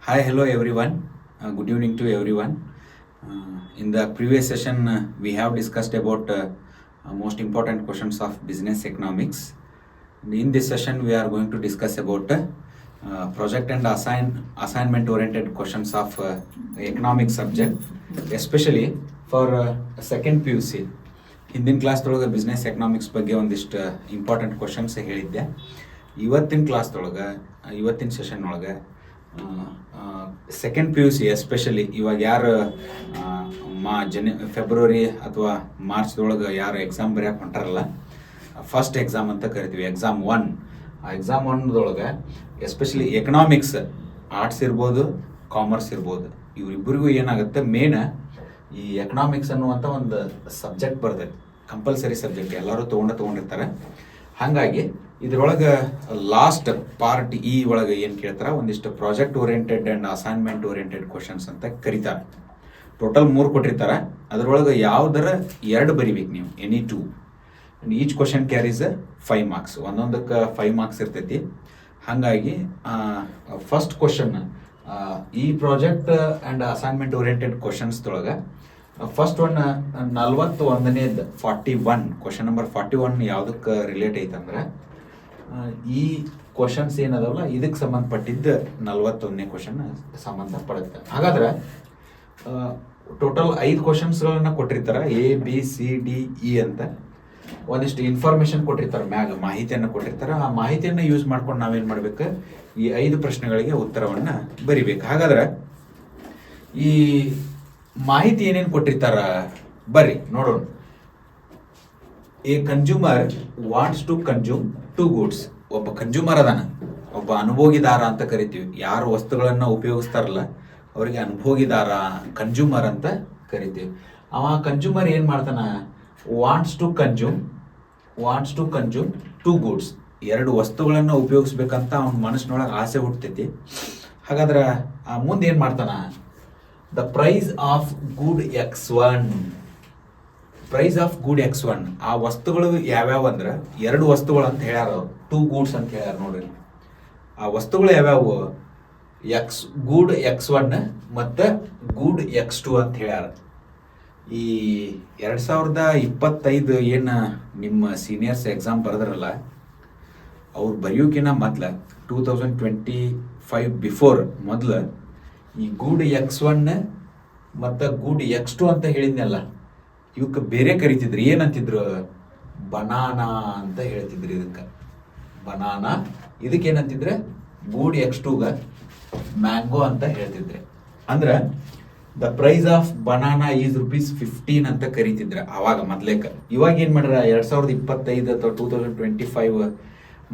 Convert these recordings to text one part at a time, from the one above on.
Hi, hello everyone. Good evening to everyone. In the previous session, we have discussed about most important questions of business economics. In this session, we are going to discuss about project and assignment oriented questions of economic subject, especially for second PUC. ಹಿಂದಿನ ಕ್ಲಾಸ್ದೊಳಗೆ business economics ಬಗ್ಗೆ ಒಂದಿಷ್ಟು important questions ಹೇಳಿದ್ದೆ. ಇವತ್ತಿನ session ಒಳಗೆ second P U C especially ಇವಾಗ ಯಾರು February ಅಥವಾ ಮಾರ್ಚ್ದೊಳಗೆ ಯಾರು ಎಕ್ಸಾಮ್ ಬರೆಯಕ್ಕೆ ಹೊಂಟಾರಲ್ಲ, ಫಸ್ಟ್ ಎಕ್ಸಾಮ್ ಅಂತ ಕರಿತೀವಿ, ಎಕ್ಸಾಮ್ 1. ಆ ಎಕ್ಸಾಮ್ 1ದೊಳಗೆ ಎಸ್ಪೆಷಲಿ ಎಕನಾಮಿಕ್ಸ್, ಆರ್ಟ್ಸ್ ಇರ್ಬೋದು, ಕಾಮರ್ಸ್ ಇರ್ಬೋದು, ಇವರಿಬ್ಬರಿಗೂ ಏನಾಗುತ್ತೆ, ಮೇನ್ ಈ ಎಕನಾಮಿಕ್ಸ್ ಅನ್ನುವಂಥ ಒಂದು ಸಬ್ಜೆಕ್ಟ್ ಬರ್ತೈತೆ, ಕಂಪಲ್ಸರಿ ಸಬ್ಜೆಕ್ಟ್, ಎಲ್ಲರೂ ತೊಗೊಂಡಿರ್ತಾರೆ. ಹಾಗಾಗಿ ಇದ್ರೊಳಗೆ ಲಾಸ್ಟ್ ಪಾರ್ಟ್ ಈ ಒಳಗೆ ಏನು ಕೇಳ್ತಾರೆ, ಒಂದಿಷ್ಟು project oriented and assignment oriented questions ಅಂತ ಕರೀತಾರೆ. ಟೋಟಲ್ 3 ಕೊಟ್ಟಿರ್ತಾರೆ, ಅದರೊಳಗೆ ಯಾವುದರ 2 ಬರಿಬೇಕು ನೀವು, any 2. Each question carries 5 marks, ಒಂದೊಂದಕ್ಕೆ 5 ಮಾರ್ಕ್ಸ್ ಇರ್ತೈತಿ. ಹಾಗಾಗಿ ಫಸ್ಟ್ ಕ್ವಶನ್ ಈ ಪ್ರಾಜೆಕ್ಟ್ ಆ್ಯಂಡ್ ಅಸೈನ್ಮೆಂಟ್ ಓರಿಯೆಂಟೆಡ್ ಕ್ವಶನ್ಸ್ದೊಳಗೆ ಫಸ್ಟ್ ಒನ್ 41ನೇದು 41 ಕ್ವಶನ್ ನಂಬರ್ 41 ಯಾವುದಕ್ಕೆ ರಿಲೇಟ್ ಐತಂದ್ರೆ ಈ ಕ್ವಶನ್ಸ್ ಏನದವಲ್ಲ ಇದಕ್ಕೆ ಸಂಬಂಧಪಟ್ಟಿದ್ದು 41ನೇ ಕ್ವಶನ್ ಸಂಬಂಧಪಡುತ್ತೆ. ಹಾಗಾದ್ರೆ ಟೋಟಲ್ 5 ಕ್ವಶನ್ಸ್ಗಳನ್ನ ಕೊಟ್ಟಿರ್ತಾರೆ, ABCDE ಅಂತ ಒಂದಿಷ್ಟು ಇನ್ಫಾರ್ಮೇಶನ್ ಕೊಟ್ಟಿರ್ತಾರೆ, ಮ್ಯಾಗ ಮಾಹಿತಿಯನ್ನು ಕೊಟ್ಟಿರ್ತಾರೆ. ಆ ಮಾಹಿತಿಯನ್ನು ಯೂಸ್ ಮಾಡ್ಕೊಂಡು ನಾವೇನು ಮಾಡ್ಬೇಕು, ಈ 5 ಪ್ರಶ್ನೆಗಳಿಗೆ ಉತ್ತರವನ್ನು ಬರಿಬೇಕು. ಹಾಗಾದ್ರೆ ಈ ಮಾಹಿತಿ ಏನೇನು ಕೊಟ್ಟಿರ್ತಾರ ಬರ್ರಿ ನೋಡೋಣ. A consumer wants to consume 2 goods. ಒಬ್ಬ ಕನ್ಸ್ಯೂಮರ್ ಅದಾನ, ಒಬ್ಬ ಅನುಭೋಗಿದಾರ ಅಂತ ಕರಿತೀವಿ. ಯಾರು ವಸ್ತುಗಳನ್ನು ಉಪಯೋಗಿಸ್ತಾರಲ್ಲ ಅವರಿಗೆ ಅನುಭೋಗಿದಾರ, ಕನ್ಸ್ಯೂಮರ್ ಅಂತ ಕರಿತೀವಿ. ಅವ ಕನ್ಸ್ಯೂಮರ್ ಏನು ಮಾಡ್ತಾನ, ವಾಂಟ್ಸ್ ಟು ಕನ್ಸ್ಯೂಮ್ 2 ಗೂಡ್ಸ್. 2 ವಸ್ತುಗಳನ್ನು ಉಪಯೋಗಿಸ್ಬೇಕಂತ ಅವನ ಮನಸ್ಸಿನೊಳಗೆ ಆಸೆ ಹುಟ್ಟತೈತಿ. ಹಾಗಾದ್ರೆ ಮುಂದೆ ಏನು ಮಾಡ್ತಾನ, the price of good X1. Price of good X1. ಆ ವಸ್ತುಗಳು ಯಾವ್ಯಾವ ಅಂದ್ರೆ 2 ವಸ್ತುಗಳು ಅಂತ ಹೇಳ್ಯಾರ, 2 ಗೂಡ್ಸ್ ಅಂತ ಹೇಳ್ಯಾರ. ನೋಡ್ರಿ, ಆ ವಸ್ತುಗಳು ಯಾವ್ಯಾವು, ಗುಡ್ X1 ಮತ್ತು ಗುಡ್ X2 ಅಂತ ಹೇಳ್ಯಾರ. ಈ 2025 ಏನು ನಿಮ್ಮ ಸೀನಿಯರ್ಸ್ ಎಕ್ಸಾಮ್ ಬರೆದ್ರಲ್ಲ, ಅವ್ರು ಬರೆಯೋಕಿನ್ನ ಮೊದ್ಲು 2025 ಬಿಫೋರ್ ಮೊದಲು ಈ ಗುಡ್ X1 ಮತ್ತು ಗುಡ್ X2 ಅಂತ ಹೇಳಿದ್ನಲ್ಲ, ಇವಕ್ಕೆ ಬೇರೆ ಕರಿತಿದ್ರು, ಏನಂತಿದ್ರು, ಬನಾನಾ ಅಂತ ಹೇಳ್ತಿದ್ರು. ಇದಕ್ಕೆ ಬನಾನಾ, ಇದಕ್ಕೆ ಏನಂತಿದ್ರೆ ಗುಡ್ X2ಗೆ ಮ್ಯಾಂಗೋ ಅಂತ ಹೇಳ್ತಿದ್ರೆ. ಅಂದ್ರೆ the price of banana is ₹15 ಅಂತ ಕರಿತಿದ್ರೆ ಅವಾಗ ಮೊದ್ಲೇಕ. ಇವಾಗ ಏನು ಮಾಡ್ಯಾರ, 2025 ಅಥವಾ 2025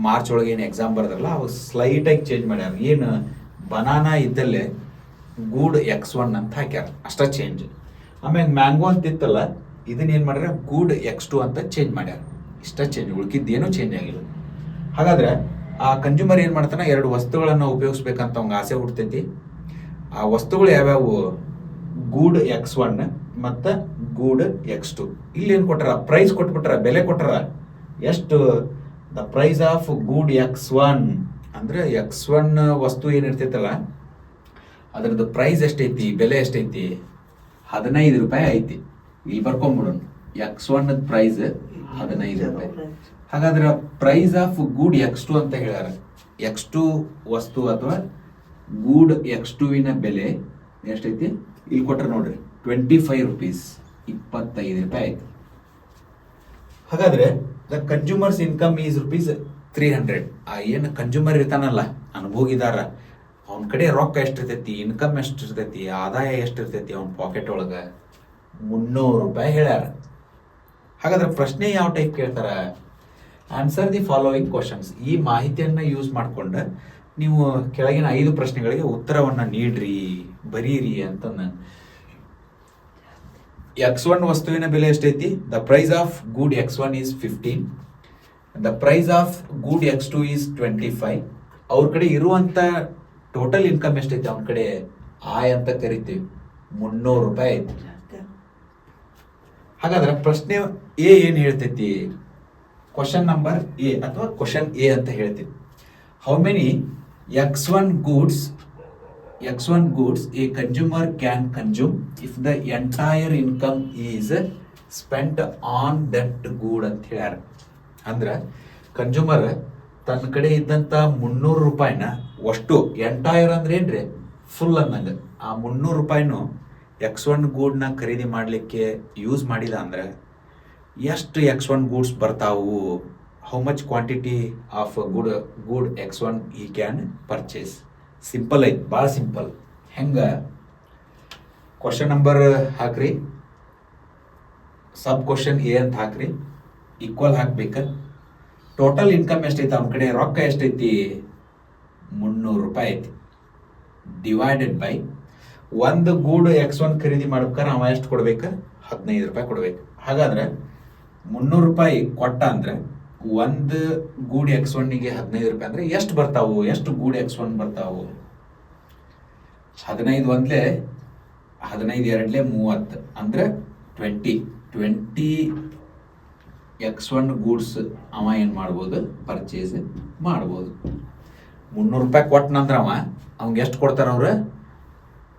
ಮಾರ್ಚ್ ಒಳಗೆ ಏನು ಎಕ್ಸಾಮ್ ಬರ್ದಾರಲ್ಲ, ಅವಾಗ ಸ್ಲೈಟಾಗಿ ಚೇಂಜ್ ಮಾಡ್ಯಾರ. ಏನು ಬನಾನಾ ಇದ್ದಲ್ಲೇ ಗುಡ್ X1 ಅಂತ ಹಾಕ್ಯಾರ, ಅಷ್ಟ ಚೇಂಜ್. ಆಮೇಲೆ ಮ್ಯಾಂಗೋ ಅಂತ ಇತ್ತಲ್ಲ, ಇದನ್ನ ಏನು ಮಾಡ್ಯಾರ, ಗುಡ್ X2 ಅಂತ ಚೇಂಜ್ ಮಾಡ್ಯಾರ. ಇಷ್ಟ ಚೇಂಜ್, ಉಳ್ಕಿದ್ದೇನೂ ಚೇಂಜ್ ಆಗಿಲ್ಲ. ಹಾಗಾದ್ರೆ ಆ ಕನ್ಸ್ಯೂಮರ್ ಏನು ಮಾಡ್ತಾನೆ, 2 ವಸ್ತುಗಳನ್ನು ಉಪಯೋಗಿಸ್ಬೇಕಂತ ಅವ್ಗೆ ಆಸೆ ಹುಡ್ತೈತಿ. ಆ ವಸ್ತುಗಳು ಯಾವ್ಯಾವು, ಗುಡ್ X1 ಮತ್ತು ಗುಡ್ X2. ಇಲ್ಲಿ ಏನು ಕೊಟ್ಟಾರ, ಪ್ರೈಸ್ ಕೊಟ್ಬಿಟ್ರ, ಬೆಲೆ ಕೊಟ್ಟಾರ. ಎಷ್ಟು, the price of good X1 ಅಂದ್ರೆ X1 ವಸ್ತು ಏನಿರ್ತೈತಲ್ಲ ಅದ್ರದ್ದು ಪ್ರೈಸ್ ಎಷ್ಟೈತಿ, ಬೆಲೆ ಎಷ್ಟೈತಿ, ₹15 ಐತಿ. ಇಲ್ಲಿ ಬರ್ಕೊಂಬಿಡೋಣ, X1 ಪ್ರೈಸ್ ₹15. ಹಾಗಾದ್ರೆ ಪ್ರೈಸ್ ಆಫ್ ಗುಡ್ X2 ಅಂತ ಹೇಳ್ಯಾರ. X2 ವಸ್ತು ಅಥವಾ ಗುಡ್ X2ವಿನ ಬೆಲೆ ಎಷ್ಟೈತಿ, ಇಲ್ಲಿ ಕೊಟ್ರೆ ನೋಡ್ರಿ, ₹25, ₹25 ಐತಿ. ಹಾಗಾದ್ರೆ ದ ಕನ್ಸ್ಯೂಮರ್ಸ್ ಇನ್ಕಮ್ ಈಸ್ ₹300. ಆ ಏನು ಕನ್ಸ್ಯೂಮರ್ ಇರ್ತಾನಲ್ಲ, ಅನುಭೋಗಿದಾರ, ಅವನ ಕಡೆ ರೊಕ್ಕ ಎಷ್ಟಿರ್ತೈತಿ, ಇನ್ಕಮ್ ಎಷ್ಟಿರ್ತೈತಿ, ಆದಾಯ ಎಷ್ಟಿರ್ತೈತಿ ಅವನ ಪಾಕೆಟ್ ಒಳಗೆ, ₹300 ಹೇಳ್ಯಾರ. ಹಾಗಾದ್ರೆ ಪ್ರಶ್ನೆ ಯಾವ ಟೈಪ್ ಕೇಳ್ತಾರ, ಆನ್ಸರ್ ದಿ ಫಾಲೋವಿಂಗ್ ಕ್ವಶನ್ಸ್. ಈ ಮಾಹಿತಿಯನ್ನು ಯೂಸ್ ಮಾಡಿಕೊಂಡು ನೀವು ಕೆಳಗಿನ 5 ಪ್ರಶ್ನೆಗಳಿಗೆ ಉತ್ತರವನ್ನು ನೀಡ್ರಿ, ಬರೀರಿ ಅಂತ. X1 ವಸ್ತುವಿನ ಬೆಲೆ ಎಷ್ಟೈತಿ, the price of good X1 is 15, the price of good X2 is 25. ಅವ್ರ ಕಡೆ ಇರುವಂತ ಟೋಟಲ್ ಇನ್ಕಮ್ ಎಷ್ಟೈತಿ, ಅವನ ಕಡೆ ಆಯ್ ಅಂತ ಕರಿತೀವಿ, ₹300 ಐತಿ. ಹಾಗಾದ್ರೆ ಪ್ರಶ್ನೆ ಎ ಏನು ಹೇಳ್ತೈತಿ, ಕ್ವಶನ್ ನಂಬರ್ ಎ ಅಥವಾ ಕ್ವಶನ್ ಎ ಅಂತ ಹೇಳ್ತೀವಿ. How many X1 goods X1 goods a consumer can consume if the entire income is spent on that good ಅಂತ ಹೇಳ್ಯಾರ. ಅಂದ್ರೆ ಕನ್ಸ್ಯೂಮರ್ ತನ್ನ ಕಡೆ ಇದ್ದಂಥ 300 ರೂಪಾಯಿನ ಅಷ್ಟು ಎಂಟೈರ್ ಅಂದ್ರೆ ಏನ್ರಿ ಫುಲ್ ಅನ್ನಂಗೆ ಆ 300 ರೂಪಾಯಿನೂ X1 ಗೂಡ್ನ ಖರೀದಿ ಮಾಡಲಿಕ್ಕೆ ಯೂಸ್ ಮಾಡಿದ ಅಂದ್ರೆ ಎಷ್ಟು X1 ಗೂಡ್ಸ್ ಬರ್ತಾವು, how much quantity of good X1 ಈ ಕ್ಯಾನ್ ಪರ್ಚೇಸ್. ಸಿಂಪಲ್ ಐತಿ, ಭಾಳ ಸಿಂಪಲ್. ಹೆಂಗೆ ಕ್ವಶನ್ ನಂಬರ್ ಹಾಕ್ರಿ, ಸಬ್ ಕ್ವಶನ್ ಎ ಅಂತ ಹಾಕ್ರಿ, ಈಕ್ವಲ್ ಹಾಕ್ಬೇಕು. ಟೋಟಲ್ ಇನ್ಕಮ್ ಎಷ್ಟೈತಿ ಅವನ ಕಡೆ, ರೊಕ್ಕ ಎಷ್ಟೈತಿ 300 ರೂಪಾಯಿ ಐತಿ, ಡಿವೈಡೆಡ್ ಬೈ ಒಂದು ಗೂಡು X1 ಖರೀದಿ ಮಾಡ್ಬೇಕಾರೆ ಅವ ಎಷ್ಟು ಕೊಡ್ಬೇಕು, 15 ರೂಪಾಯಿ ಕೊಡ್ಬೇಕು. ಹಾಗಾದ್ರೆ 300 ರೂಪಾಯಿ ಕೊಟ್ಟ ಅಂದ್ರೆ ಒಂದು ಗೂಡು X1ಗೆ 15 ರೂಪಾಯಿ ಅಂದ್ರೆ ಎಷ್ಟು ಬರ್ತಾವು, ಎಷ್ಟು ಗೂಡು X1 ಬರ್ತಾವು? 15 ಒಂದ್ಲೆ 15 ಎರಡ್ಲೆ 30 ಅಂದ್ರೆ 20 X1 ಗೂಡ್ಸ್ ಅವ ಏನು ಮಾಡ್ಬೋದು, ಪರ್ಚೇಸ್ ಮಾಡ್ಬೋದು. 300 ರೂಪಾಯಿ ಕೊಟ್ಟನಂದ್ರೆ ಅವಂಗೆ ಎಷ್ಟು ಕೊಡ್ತಾರ ಅವ್ರು,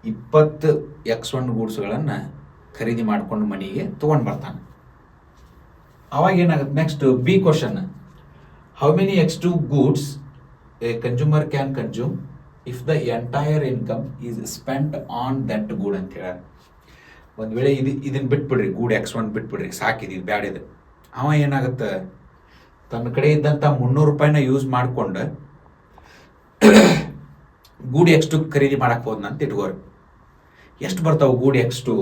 20 X1 ಗೂಡ್ಸ್ಗಳನ್ನು ಖರೀದಿ ಮಾಡ್ಕೊಂಡು ಮನೆಗೆ ತೊಗೊಂಡು ಬರ್ತಾನೆ. ಅವಾಗ ಏನಾಗುತ್ತೆ, next B question, how many X2 goods a consumer can consume if the entire income is spent on that good ಅಂತ ಹೇಳ್ಯಾರ. ಒಂದು ವೇಳೆ ಇದನ್ನ ಬಿಟ್ಬಿಡ್ರಿ, ಗೂಡ್ X1 ಬಿಟ್ಬಿಡ್ರಿ, ಸಾಕಿದೆ, ಇದು ಬ್ಯಾಡಿದೆ. ಅವ ಏನಾಗುತ್ತೆ, ತನ್ನ ಕಡೆ ಇದ್ದಂಥ 300 ರೂಪಾಯಿನ ಯೂಸ್ ಮಾಡ್ಕೊಂಡು ಗೂಡ್ X2 ಖರೀದಿ ಮಾಡಕ್ಕೆ ಹೋದ್ನ ಅಂತ ಇಟ್ಕೋರಿ. ಎಷ್ಟು ಬರ್ತಾವೆ ಗೂಡ್ X2?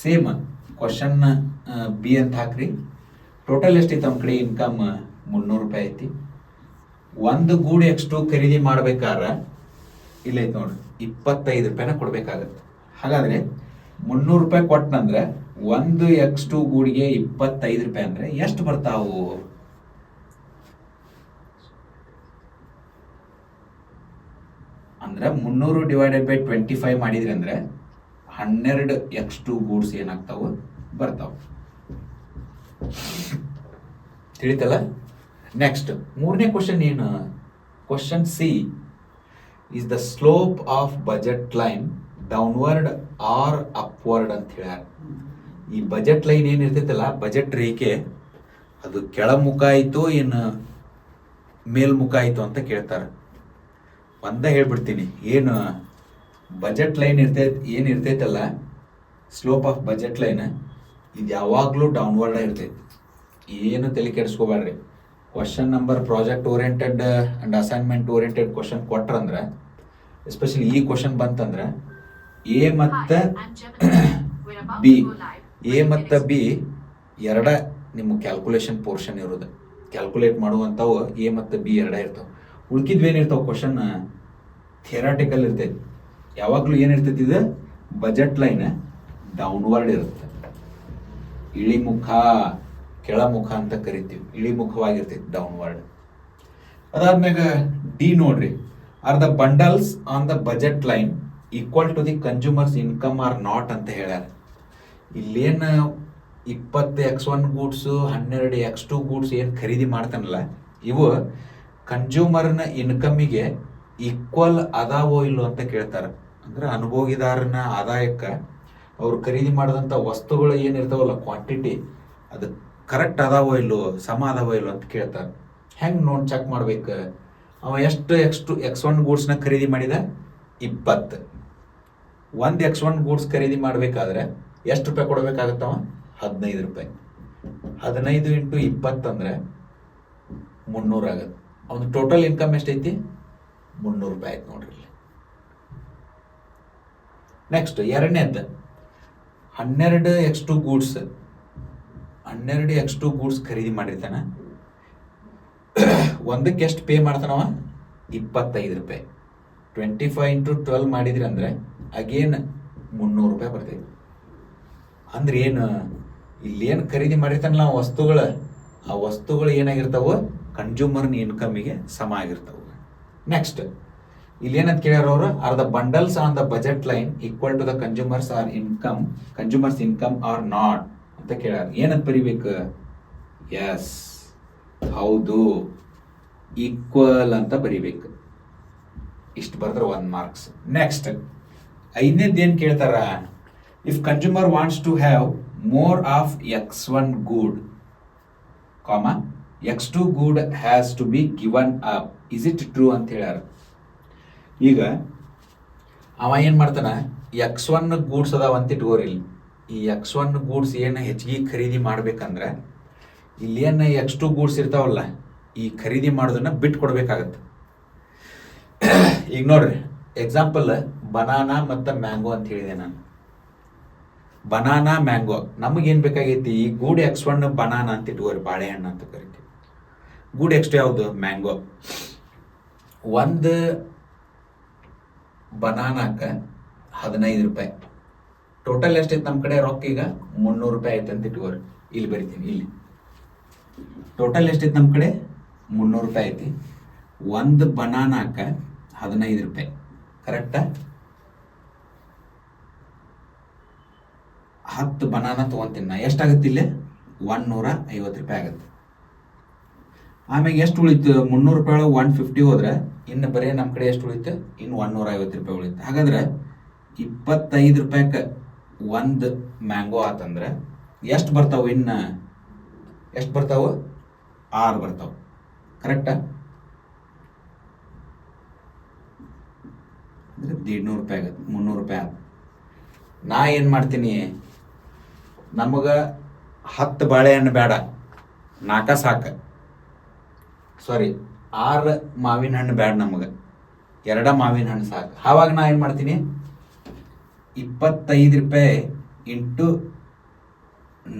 ಸೇಮ್ ಕ್ವಶನ್ ಬಿ ಅಂತ ಹಾಕ್ರಿ. ಟೋಟಲ್ ಎಷ್ಟೈತೆ ಅವನ ಕಡೆ ಇನ್ಕಮ್ 300 ರೂಪಾಯಿ ಐತಿ. ಒಂದು ಗೂಡ್ X2 ಖರೀದಿ ಮಾಡ್ಬೇಕಾದ್ರೆ ಇಲ್ಲೈತೆ ನೋಡ್ರಿ 25 ರೂಪಾಯಿನ ಕೊಡ್ಬೇಕಾಗತ್ತೆ. ಹಾಗಾದ್ರೆ 300 ರೂಪಾಯಿ ಕೊಟ್ಟನಂದ್ರೆ ಒಂದು X2 ಗೂಡಿಗೆ 25 ರೂಪಾಯಿ ಅಂದ್ರೆ ಎಷ್ಟು ಬರ್ತಾವು? ಅಂದ್ರೆ 300 ಡಿವೈಡೆಡ್ ಬೈ 25 ಮಾಡಿದ್ರಿ ಅಂದ್ರೆ 12 X2 ಗೂಡ್ಸ್ ಏನಾಗ್ತಾವು, ಬರ್ತಾವ. ತಿಳಿತಲ್ಲ? ನೆಕ್ಸ್ಟ್ ಮೂರನೇ ಕ್ವಶನ್ ಏನು, question C, is the slope of budget line downward or upward ಅಂತ ಹೇಳ್ಯಾರ. ಈ ಬಜೆಟ್ ಲೈನ್ ಏನಿರ್ತೈತಲ್ಲ, ಬಜೆಟ್ ರೇಖೆ ಅದು ಕೆಳಮುಖ ಆಯಿತು ಏನು ಮೇಲ್ಮುಖ ಆಯಿತು ಅಂತ ಕೇಳ್ತಾರೆ. ಒಂದ ಹೇಳ್ಬಿಡ್ತೀನಿ, ಏನು ಬಜೆಟ್ ಲೈನ್ ಏನಿರ್ತೈತಲ್ಲ, ಸ್ಲೋಪ್ ಆಫ್ ಬಜೆಟ್ ಲೈನ್ ಇದು ಯಾವಾಗಲೂ ಡೌನ್ವರ್ಡ್ ಇರ್ತೈತಿ. ಏನು ತಲೆ ಕೆಡಿಸ್ಕೋಬೇಡ್ರಿ. Question number project oriented and assignment oriented question ಕೊಟ್ರಂದ್ರೆ, ಎಸ್ಪೆಷಲಿ ಈ ಕ್ವಶನ್ ಬಂತಂದ್ರೆ ಎ ಮತ್ತು ಬಿ ಎರಡ ನಿಮ್ಮ ಕ್ಯಾಲ್ಕುಲೇಷನ್ ಪೋರ್ಷನ್ ಇರೋದು. ಕ್ಯಾಲ್ಕುಲೇಟ್ ಮಾಡುವಂಥವು ಎ ಮತ್ತು ಬಿ ಎರಡ ಇರ್ತಾವೆ. ಉಳ್ಕಿದ್ವೇನಿರ್ತಾವೆ ಕ್ವಶನ್ ಥಿಯರಾಟಿಕಲ್ ಇರ್ತೈತಿ. ಯಾವಾಗಲೂ ಏನಿರ್ತೈತಿ, ಇದು ಬಜೆಟ್ ಲೈನ್ ಡೌನ್ವರ್ಡ್ ಇರುತ್ತೆ. ಇಳಿಮುಖ ಕೆಳಮುಖ ಅಂತ ಕರಿತೀವಿ, ಇಳಿಮುಖವಾಗಿರ್ತೈತಿ, ಡೌನ್ವರ್ಡ್. ಅದಾದ್ಮ್ಯಾಗ ಡಿ ನೋಡ್ರಿ, are the bundles on the budget line equal to the consumers income or not ಅಂತ ಹೇಳ್ಯಾರ. ಇಲ್ಲೇನು 20 X1 ಗೂಡ್ಸು 12 X2 ಗೂಡ್ಸ್ ಏನು ಖರೀದಿ ಮಾಡ್ತಾನಲ್ಲ, ಇವು ಕನ್ಸ್ಯೂಮರ್ನ ಇನ್ಕಮ್ಮಿಗೆ ಈಕ್ವಲ್ ಅದಾವೋ ಇಲ್ಲೋ ಅಂತ ಕೇಳ್ತಾರೆ. ಅಂದ್ರೆ ಅನುಭೋಗಿದಾರನ ಆದಾಯಕ್ಕೆ ಅವ್ರು ಖರೀದಿ ಮಾಡಿದಂಥ ವಸ್ತುಗಳು ಏನಿರ್ತಾವಲ್ಲ, ಕ್ವಾಂಟಿಟಿ ಅದು ಕರೆಕ್ಟ್ ಅದಾವೋ ಇಲ್ಲೋ, ಸಮ ಅದಾವೋ ಇಲ್ಲೋ ಅಂತ ಕೇಳ್ತಾರೆ. ಹೆಂಗೆ ನೋಡಿ ಚೆಕ್ ಮಾಡ್ಬೇಕು? ಅವ ಎಷ್ಟು X1 ಗೂಡ್ಸ್ನ ಖರೀದಿ ಮಾಡಿದ? 20. ಒಂದು X1 ಗೂಡ್ಸ್ ಖರೀದಿ ಮಾಡಬೇಕಾದ್ರೆ ಎಷ್ಟು ರೂಪಾಯಿ ಕೊಡಬೇಕಾಗತ್ತವ? 15 ರೂಪಾಯಿ. 15 ಇಂಟು 20 ಅಂದರೆ 300 ಆಗುತ್ತೆ. ಅವನು ಟೋಟಲ್ ಇನ್ಕಮ್ ಎಷ್ಟೈತಿ? 300 ರೂಪಾಯಿ ಆಯ್ತು ನೋಡ್ರಿ. ನೆಕ್ಸ್ಟ್ ಎರಡನೇದ್ದು 12 X2 ಗೂಡ್ಸ್, 12 X2 ಗೂಡ್ಸ್ ಖರೀದಿ ಮಾಡಿರ್ತಾನೆ. ಒಂದಕ್ಕೆ ಎಷ್ಟು ಪೇ ಮಾಡ್ತಾನವ? 25 ರೂಪಾಯಿ. 25 ಇಂಟು 12 ಮಾಡಿದ್ರಿ ಅಂದರೆ ಅಗೇನ್ 300 ರೂಪಾಯಿ ಬರ್ತೈತಿ. ಅಂದ್ರೆ ಏನು, ಇಲ್ಲೇನು ಖರೀದಿ ಮಾಡಿರ್ತಾನಲ್ಲ ವಸ್ತುಗಳು, ಆ ವಸ್ತುಗಳು ಏನಾಗಿರ್ತಾವ? ಕನ್ಸ್ಯೂಮರ್ನ ಇನ್ಕಮಿಗೆ ಸಮ ಆಗಿರ್ತಾವ. ನೆಕ್ಸ್ಟ್ ಇಲ್ಲೇನಂತ ಕೇಳ್ಯಾರ ಅವರು, are the bundles on the budget line equal to the consumers income or not ಅಂತ ಕೇಳ್ಯಾರ. ಏನಂತ ಬರಿಬೇಕು? ಎಸ್, ಹೌದು, ಈಕ್ವಲ್ ಅಂತ ಬರಿಬೇಕು. ಇಷ್ಟು ಬರೆದ್ರೆ 1 ಮಾರ್ಕ್ಸ್. ನೆಕ್ಸ್ಟ್ 5ನೇದು ಏನು ಕೇಳ್ತಾರ, if consumer wants to have more of X1 good comma X2 good has to be given up, is it true ಅಂತ ಹೇಳ್ಯಾರ. ಈಗ ಅವ ಏನು ಮಾಡ್ತಾನ, X1 ಗೂಡ್ಸ್ ಅದಾವ ಅಂತ ಇಟ್ಕೋರಿ. ಈ X1 ಗೂಡ್ಸ್ ಏನು ಹೆಚ್ಚಿಗೆ ಖರೀದಿ ಮಾಡ್ಬೇಕಂದ್ರೆ ಇಲ್ಲಿ ಏನು X2 ಗೂಡ್ಸ್ ಇರ್ತಾವಲ್ಲ, ಈ ಖರೀದಿ ಮಾಡೋದನ್ನ ಬಿಟ್ಟು ಕೊಡ್ಬೇಕಾಗತ್ತೆ. ಈಗ ನೋಡ್ರಿ ಎಕ್ಸಾಂಪಲ್ ಬನಾನಾ ಮತ್ತು ಮ್ಯಾಂಗೋ ಅಂತ ಹೇಳಿದೆ ನಾನು. ಬನಾನಾ ಮ್ಯಾಂಗೋ ನಮಗೇನು ಬೇಕಾಗೈತಿ, ಈ ಗೂಡ್ X1 ಬನಾನಾ ಅಂತ ಇಟ್ಕೋರಿ, ಬಾಳೆಹಣ್ಣು ಅಂತ ಕರಿತೀವಿ. ಗೂಡ್ X2 ಯಾವುದು, ಮ್ಯಾಂಗೋ. ಒಂದು ಬನಾನಾಕ್ಕೆ 15 ರೂಪಾಯಿ. ಟೋಟಲ್ ಎಷ್ಟೈತೆ ನಮ್ಮ ಕಡೆ ರೊಕ್ಕ, ಈಗ 300 ರೂಪಾಯಿ ಐತೆ ಅಂತ ಇಟ್ಕೋರಿ. ಇಲ್ಲಿ ಬರಿತೀನಿ, ಇಲ್ಲಿ ಟೋಟಲ್ ಎಷ್ಟೈತೆ ನಮ್ಮ ಕಡೆ 300 ರೂಪಾಯಿ ಐತಿ. ಒಂದು ಬನಾನಾಕ್ಕೆ 15 ರೂಪಾಯಿ, ಕರೆಕ್ಟಾ? 10 ಬನಾನಾ ತೊಗೊತೀನಿ ನಾ, ಎಷ್ಟಾಗುತ್ತೆ ಇಲ್ಲಿ 150 ರೂಪಾಯಿ ಆಗುತ್ತೆ. ಆಮೇಲೆ ಎಷ್ಟು ಉಳಿತು, 300 ರೂಪಾಯಿ ಒಳಗೆ 150 ಹೋದ್ರೆ ಇನ್ನು ಬರೀ ನಮ್ಮ ಕಡೆ ಎಷ್ಟು ಉಳಿತು, ಇನ್ನು 150 ರೂಪಾಯಿ ಉಳಿತು. ಹಾಗಾದ್ರೆ 25 ರೂಪಾಯಿಗೆ ಒಂದು ಮ್ಯಾಂಗೋ ಆತಂದ್ರೆ ಎಷ್ಟು ಬರ್ತಾವೆ, ಇನ್ನು ಎಷ್ಟು ಬರ್ತಾವೆ, 6 ಬರ್ತಾವೆ, ಕರೆಕ್ಟಾ? ಅಂದರೆ 150 ರೂಪಾಯಿ ಆಗುತ್ತೆ, 300 ರೂಪಾಯಿ ಆಗುತ್ತೆ. ನಾ ಏನು ಮಾಡ್ತೀನಿ, ನಮಗೆ 10 ಬಾಳೆಹಣ್ಣು ಬೇಡ, 4 ಸಾಕು. ಸಾರಿ 6 ಮಾವಿನ ಹಣ್ಣು ಬೇಡ ನಮಗೆ, 2 ಮಾವಿನ ಹಣ್ಣು ಸಾಕು. ಆವಾಗ ನಾ ಏನು ಮಾಡ್ತೀನಿ, 25 ರೂಪಾಯಿ ಇಂಟು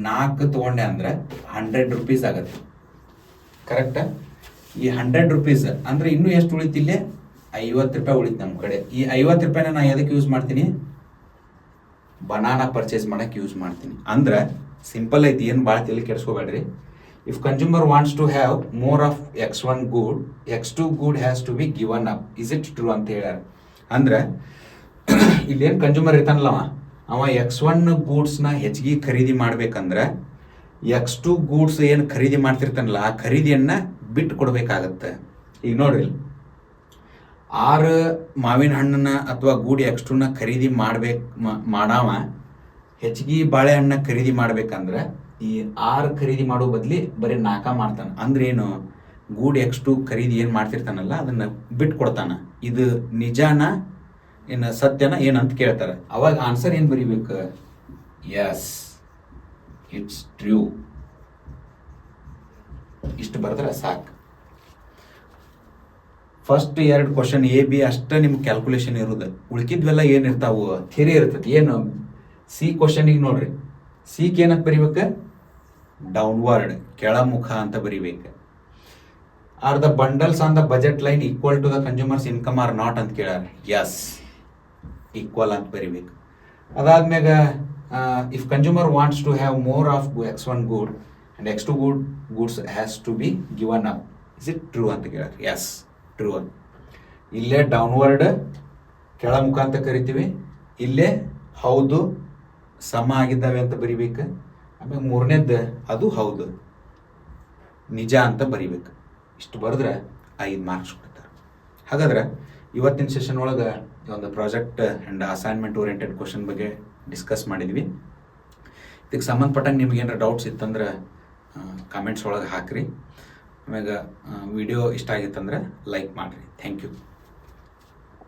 4 ತೊಗೊಂಡೆ ಅಂದರೆ 100 ರೂಪೀಸ್ ಆಗುತ್ತೆ, ಕರೆಕ್ಟಾ? ಈ 100 ರೂಪೀಸ್ ಅಂದರೆ ಇನ್ನೂ ಎಷ್ಟು ಉಳಿತಿಲ್ಲೇ, 50 ರೂಪಾಯಿ ಉಳಿತು ನಮ್ಮ ಕಡೆ. ಈ 50 ರೂಪಾಯಿನ ನಾನು ಎದಕ್ಕೆ ಯೂಸ್ ಮಾಡ್ತೀನಿ, ಬನಾನಾ ಪರ್ಚೇಸ್ ಮಾಡೋಕ್ಕೆ ಯೂಸ್ ಮಾಡ್ತೀನಿ. ಅಂದ್ರೆ ಸಿಂಪಲ್ ಐತಿ, ಏನು ಭಾಳ ತಲೆ ಕೆಡಿಸ್ಕೋಬೇಡ್ರಿ. If consumer wants to have more of X1 good, X2 good has to be given up, is it true ಅಂತ ಹೇಳ್ಯಾರ. ಅಂದ್ರೆ ಇಲ್ಲೇನು ಕನ್ಸ್ಯೂಮರ್ ಇರ್ತಾನಲ್ಲ ಅವ X1 ಗೂಡ್ಸ್ನ ಹೆಚ್ಚಿಗೆ ಖರೀದಿ ಮಾಡ್ಬೇಕಂದ್ರೆ X2 ಗೂಡ್ಸ್ ಏನು ಖರೀದಿ ಮಾಡ್ತಿರ್ತಾನಲ್ಲ ಆ ಖರೀದಿಯನ್ನು ಬಿಟ್ಟು ಕೊಡಬೇಕಾಗತ್ತೆ. ಈಗ ನೋಡ್ರಿ, 6 ಮಾವಿನ ಹಣ್ಣನ್ನ ಅಥವಾ ಗೂಡ್ X2ನ ಖರೀದಿ ಮಾಡಾವ ಹೆಚ್ಚಿಗೆ ಬಾಳೆಹಣ್ಣ ಖರೀದಿ ಮಾಡ್ಬೇಕಂದ್ರೆ ಈ 6 ಖರೀದಿ ಮಾಡೋ ಬದಲಿ ಬರೀ 4 ಮಾಡ್ತಾನೆ. ಅಂದ್ರೆ ಏನು, ಗೂಡ್ X2 ಖರೀದಿ ಏನು ಮಾಡ್ತಿರ್ತಾನಲ್ಲ ಅದನ್ನು ಬಿಟ್ಟು ಕೊಡ್ತಾನ. ಇದು ನಿಜಾನ ಏನು ಸತ್ಯನ ಏನಂತ ಕೇಳ್ತಾರೆ. ಅವಾಗ ಆನ್ಸರ್ ಏನು ಬರೀಬೇಕು, ಎಸ್ ಇಟ್ಸ್ ಟ್ರೂ, ಇಷ್ಟು ಬರೆದ್ರೆ ಸಾಕು. ಫಸ್ಟ್ 2 ಕ್ವಶನ್ A B ಅಷ್ಟೇ ನಿಮ್ಗೆ ಕ್ಯಾಲ್ಕುಲೇಷನ್ ಇರೋದು, ಉಳ್ಕಿದ್ವೆಲ್ಲ ಏನಿರ್ತಾವು ಥಿಯರಿ ಇರ್ತದೆ. ಏನು ಸಿ ಕ್ವಶನಿಗೆ ನೋಡ್ರಿ, ಸಿಗೆ ಏನಂತ ಬರಿಬೇಕು, ಡೌನ್ವರ್ಡ್ ಕೆಳಮುಖ ಅಂತ ಬರಿಬೇಕು. Are the bundles on the budget line equal to the consumers income or not ಅಂತ ಕೇಳ್ಯಾರ, ಎಸ್ ಈಕ್ವಲ್ ಅಂತ ಬರಿಬೇಕು. ಅದಾದ್ಮ್ಯಾಗ if consumer wants to have more of X1 good and X2 goods has to be given up, is it true ಅಂತ ಕೇಳ್ಯಾರ, S true ಅಂತ. ಇಲ್ಲೇ downward ಕೆಳಮುಖ ಅಂತ ಕರಿತೀವಿ, ಇಲ್ಲೇ ಹೌದು ಸಮ ಆಗಿದ್ದಾವೆ ಅಂತ ಬರಿಬೇಕು. ಆಮೇಲೆ 3ನೇದ್ದು ಅದು ಹೌದು ನಿಜ ಅಂತ ಬರಿಬೇಕು. ಇಷ್ಟು ಬರೆದ್ರೆ 5 ಮಾರ್ಕ್ಸ್ ಕೊಡ್ತಾರೆ. ಹಾಗಾದ್ರೆ ಇವತ್ತಿನ ಸೆಷನ್ ಒಳಗೆ ಒಂದು project and assignment oriented question ಬಗ್ಗೆ ಡಿಸ್ಕಸ್ ಮಾಡಿದ್ವಿ. ಇದಕ್ಕೆ ಸಂಬಂಧಪಟ್ಟಂಗೆ ನಿಮ್ಗೆ ಏನಾರ ಡೌಟ್ಸ್ ಇತ್ತಂದ್ರೆ ಕಾಮೆಂಟ್ಸ್ ಒಳಗೆ ಹಾಕಿರಿ. ಆಮ್ಯಾಗ ವಿಡಿಯೋ ಇಷ್ಟ ಆಗಿತ್ತಂದ್ರೆ ಲೈಕ್ ಮಾಡಿರಿ. Thank you.